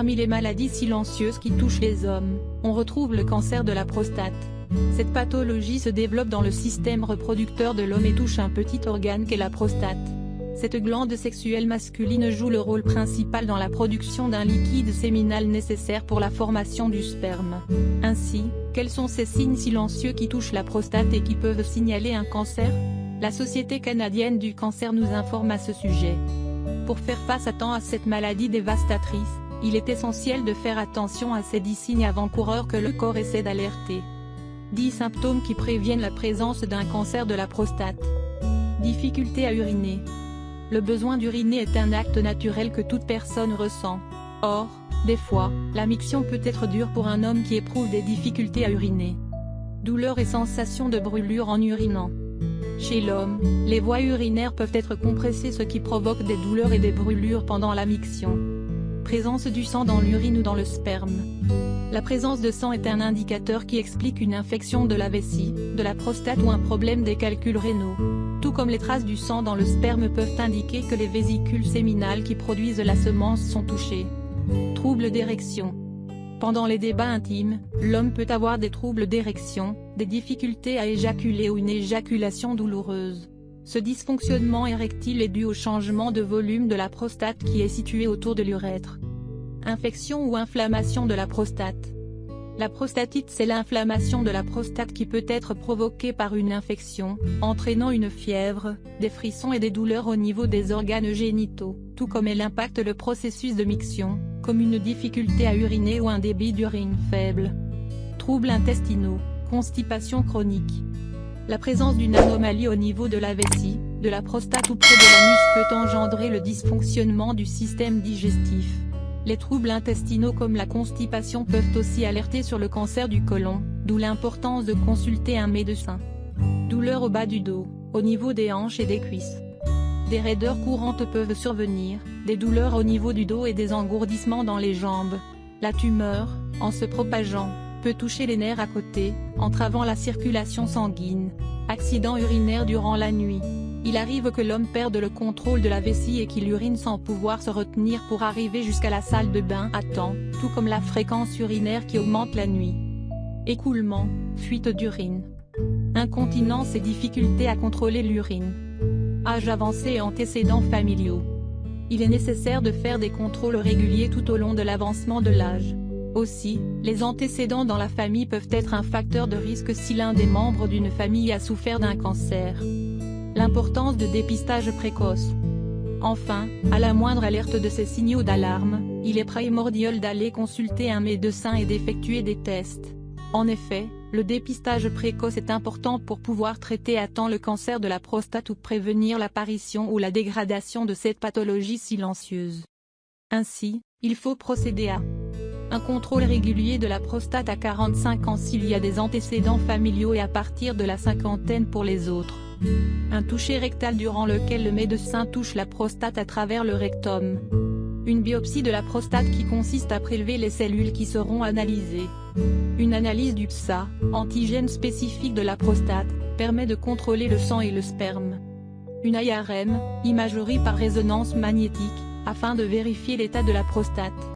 Parmi les maladies silencieuses qui touchent les hommes, on retrouve le cancer de la prostate. Cette pathologie se développe dans le système reproducteur de l'homme et touche un petit organe qu'est la prostate. Cette glande sexuelle masculine joue le rôle principal dans la production d'un liquide séminal nécessaire pour la formation du sperme. Ainsi, quels sont ces signes silencieux qui touchent la prostate et qui peuvent signaler un cancer? La Société canadienne du cancer nous informe à ce sujet. Pour faire face à temps à cette maladie dévastatrice, il est essentiel de faire attention à ces 10 signes avant-coureurs que le corps essaie d'alerter. 10 symptômes qui préviennent la présence d'un cancer de la prostate. Difficulté à uriner. Le besoin d'uriner est un acte naturel que toute personne ressent. Or, des fois, la miction peut être dure pour un homme qui éprouve des difficultés à uriner. Douleur et sensation de brûlure en urinant. Chez l'homme, les voies urinaires peuvent être compressées, ce qui provoque des douleurs et des brûlures pendant la miction. Présence du sang dans l'urine ou dans le sperme. La présence de sang est un indicateur qui explique une infection de la vessie, de la prostate ou un problème des calculs rénaux. Tout comme les traces du sang dans le sperme peuvent indiquer que les vésicules séminales qui produisent la semence sont touchées. Troubles d'érection. Pendant les débats intimes, l'homme peut avoir des troubles d'érection, des difficultés à éjaculer ou une éjaculation douloureuse. Ce dysfonctionnement érectile est dû au changement de volume de la prostate qui est située autour de l'urètre. Infection ou inflammation de la prostate. La prostatite, c'est l'inflammation de la prostate qui peut être provoquée par une infection, entraînant une fièvre, des frissons et des douleurs au niveau des organes génitaux, tout comme elle impacte le processus de miction, comme une difficulté à uriner ou un débit d'urine faible. Troubles intestinaux, constipation chronique. La présence d'une anomalie au niveau de la vessie, de la prostate ou près de l'anus peut engendrer le dysfonctionnement du système digestif. Les troubles intestinaux comme la constipation peuvent aussi alerter sur le cancer du côlon, d'où l'importance de consulter un médecin. Douleurs au bas du dos, au niveau des hanches et des cuisses. Des raideurs courantes peuvent survenir, des douleurs au niveau du dos et des engourdissements dans les jambes. La tumeur, en se propageant, peut toucher les nerfs à côté, entravant la circulation sanguine. Accident urinaire durant la nuit. Il arrive que l'homme perde le contrôle de la vessie et qu'il urine sans pouvoir se retenir pour arriver jusqu'à la salle de bain à temps, tout comme la fréquence urinaire qui augmente la nuit. Écoulement, fuite d'urine. Incontinence et difficulté à contrôler l'urine. Âge avancé et antécédents familiaux. Il est nécessaire de faire des contrôles réguliers tout au long de l'avancement de l'âge. Aussi, les antécédents dans la famille peuvent être un facteur de risque si l'un des membres d'une famille a souffert d'un cancer. L'importance de dépistage précoce. Enfin, à la moindre alerte de ces signaux d'alarme, il est primordial d'aller consulter un médecin et d'effectuer des tests. En effet, le dépistage précoce est important pour pouvoir traiter à temps le cancer de la prostate ou prévenir l'apparition ou la dégradation de cette pathologie silencieuse. Ainsi, il faut procéder à un contrôle régulier de la prostate à 45 ans s'il y a des antécédents familiaux et à partir de la cinquantaine pour les autres. Un toucher rectal durant lequel le médecin touche la prostate à travers le rectum. Une biopsie de la prostate qui consiste à prélever les cellules qui seront analysées. Une analyse du PSA, antigène spécifique de la prostate, permet de contrôler le sang et le sperme. Une IRM, imagerie par résonance magnétique, afin de vérifier l'état de la prostate.